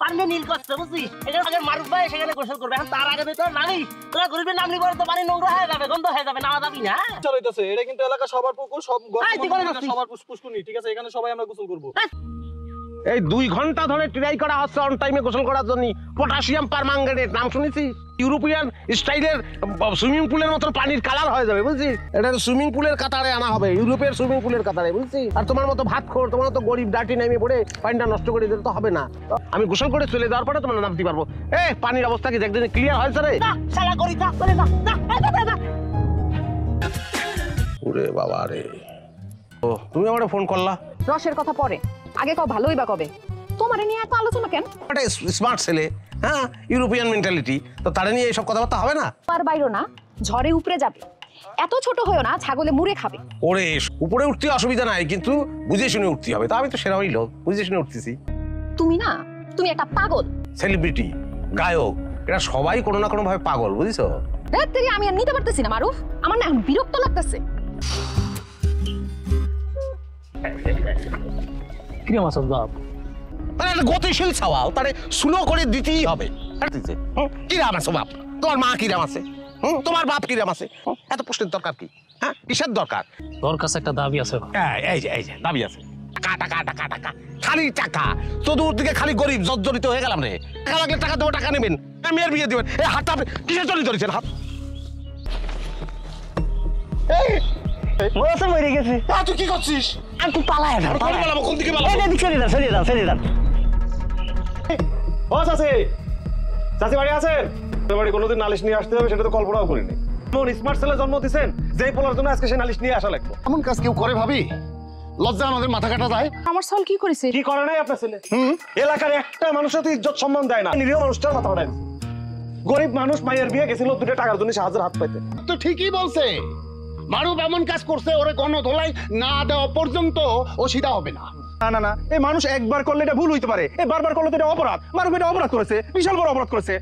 পানি নীল করছে বুঝছি। এখানে আগে মারুফ ভাই সেখানে গোসল করবে, এখন তার আগে তো নামি তোরা গরিবের নামলি পরে তো পানি নোংরা হয়ে যাবে, গন্ধ হয়ে যাবে, নামা যাবি না। চলাইতেছে এটা কিন্তু এলাকা সবার পুকুর, সব সবার পুষ্পুনি, ঠিক আছে? এখানে সবাই আমরা গোসল করবো। এই 2 ঘন্টা ধরে ট্রাই করা হচ্ছে অন টাইমে গোসল করার জন্য। পটাশিয়াম পারম্যাঙ্গানেট নাম শুনেছি? ইউরোপিয়ান স্টাইলের সুইমিং পুলের মতো পানির কালার হয়ে যাবে বুঝছিস। এটা সুইমিং পুলের কাতারে আনা হবে, ইউরোপের সুইমিং পুলের কাতারে বুঝছিস। আর তোমার মতো ভাত খোর, তোমার মতো গরিব ডাটি নেমে পড়ে পানিটা নষ্ট করে দিতে তো হবে না। আমি গোসল করে চলে যাওয়ার পরে তোমার নামতে পারবো। পানির অবস্থা কি একদিন ক্লিয়ার হয়েছে রে? শালা গরি যা চলে যা। ওরে বাবা রে, ও তুমি আমার ফোন করলা? রসের কথা পরে, আগে কও ভালোই বা কবে? তোমারে নিয়ে এত আলোচনা কেন? একটা স্মার্ট ছেলে, হ্যাঁ, ইউরোপিয়ান মেন্টালিটি, তো তারা নিয়ে এইসব কথাবার্তা হবে না। আর বাইরো না, ঝড়ে উপরে যাবে। এত ছোট হয়েও না, ছাগলে মুড়ে খাবে। ওরে উপরে উঠতে অসুবিধা নাই, কিন্তু বুঝে শুনে উঠতে হবে। তা আমি তো সেরা হইল, বুঝে শুনে উঠতেছি। তুমি একটা পাগল। সেলিব্রিটি, গায়ক, এরা সবাই কোনো না কোনো ভাবে পাগল, বুঝছো? রাত্রি আমি আর নিতে পারতেছি না মারুফ, আমার না এখন বিরক্ত লাগতেছে। কিরম আছো বাপ? মানে একটা গতিশীল ছাওয়াও তারে স্লো করে দিতেই হবে। কিরাম আছো বাপ? তোমার মা কিরাম আছে? তোমার বাপ কিরাম আছে? এত প্রশ্নের দরকার কি? হ্যাঁ, কিসের দরকার? তোর কাছে একটা দাবি আছে। এই যে দাবি আছে। টাকা টাকা টাকা টাকা, খালি টাকা। চতুর্দিকে খালি গরিব জর্জরিত হয়ে গেলাম রে। টাকা লাগলে টাকা দেবো, টাকা নেবেন, মেয়ের বিয়ে দিবেন। এই হাতটা আপনি কিসের জন্য ধরেছেন? হাত মরে গেছে। তুই কি করছিস? আর তুই পালায় না, পালাবো কোন দিকে পালাবো? সরিয়ে দাও। ও চাচি, চাচি বাড়ি আছেন? বাড়ি কোনোদিন নালিশ নিয়ে আসতে হবে সেটা তো কল্পনাও করিনি। এমন স্মার্ট ছেলে জন্ম দিচ্ছেন যেই পোলার জন্য আজকে সে নালিশ নিয়ে আসা লাগবে। এমন কাজ কেউ করে ভাবি? লজ্জা আমাদের মাথা কাটা যায়। আমার সল কি করেছে? কি করে নাই আপনার ছেলে? এলাকার একটা মানুষের তো ইজ্জত সম্মান দেয় না, নিরীহ মানুষটার মাথা ফাটায়। গরিব মানুষ মায়ের বিয়ে গেছিল 2 টাকার জন্য সাহায্যের হাত পাইতে। তো ঠিকই বলছে, মারুফ এমন কাজ করছে, ওরে গণধোলাই না দেওয়া পর্যন্ত ও সিধা হবে না। না, এই মানুষ একবার করলে এটা ভুল হইতে পারে, বারবার করলে তো এটা অপরাধ। মারুফ এটা অপরাধ করেছে, বিশাল বড় অপরাধ করেছে।